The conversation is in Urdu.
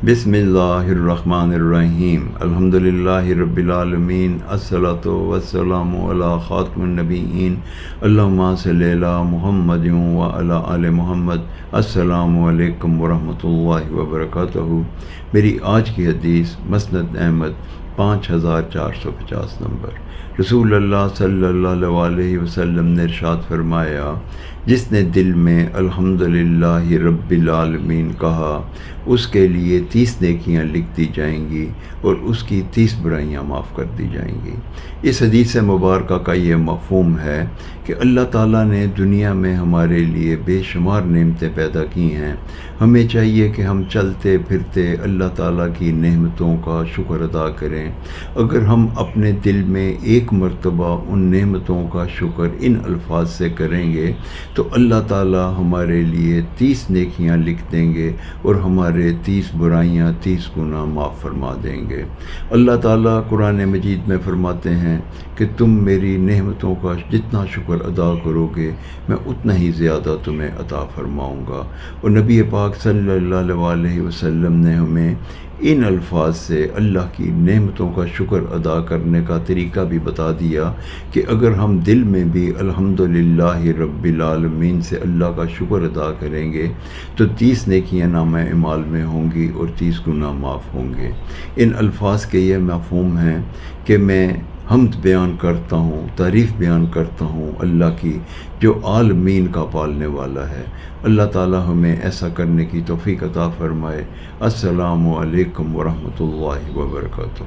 بسم اللہ الرحمن الرحیم الحمدللہ رب العالمین الصلاۃ والسلام علی خاتم النبیین اللہم صلی علی محمد وعلی آل محمد۔ السلام علیکم ورحمۃ اللہ وبرکاتہ۔ میری آج کی حدیث مسند احمد 5450 نمبر۔ رسول اللہ صلی اللہ علیہ وسلم نے ارشاد فرمایا، جس نے دل میں الحمدللہ رب العالمین کہا، اس کے لیے 30 نیکیاں لکھ دی جائیں گی اور اس کی 30 برائیاں معاف کر دی جائیں گی۔ اس حدیث مبارکہ کا یہ مفہوم ہے کہ اللہ تعالیٰ نے دنیا میں ہمارے لیے بے شمار نعمتیں پیدا کی ہیں۔ ہمیں چاہیے کہ ہم چلتے پھرتے اللہ تعالیٰ کی نعمتوں کا شکر ادا کریں۔ اگر ہم اپنے دل میں ایک مرتبہ ان نعمتوں کا شکر ان الفاظ سے کریں گے تو اللہ تعالیٰ ہمارے لیے 30 نیکیاں لکھ دیں گے اور ہمارے 30 برائیاں 30 گناہ معاف فرما دیں گے۔ اللہ تعالیٰ قرآن مجید میں فرماتے ہیں کہ تم میری نعمتوں کا جتنا شکر ادا کرو گے میں اتنا ہی زیادہ تمہیں عطا فرماؤں گا۔ اور نبی پاک صلی اللہ علیہ وسلم نے ہمیں ان الفاظ سے اللہ کی نعمتوں کا شکر ادا کرنے کا طریقہ بھی بتا دیا کہ اگر ہم دل میں بھی الحمدللہ رب العالمین سے اللہ کا شکر ادا کریں گے تو 30 نیکیاں نامہ اعمال میں ہوں گی اور 30 گناہ معاف ہوں گے۔ ان الفاظ کے یہ مفہوم ہے کہ میں حمد بیان کرتا ہوں، تعریف بیان کرتا ہوں اللہ کی جو عالمین کا پالنے والا ہے۔ اللہ تعالیٰ ہمیں ایسا کرنے کی توفیق عطا فرمائے۔ السلام علیکم ورحمۃ اللہ وبرکاتہ۔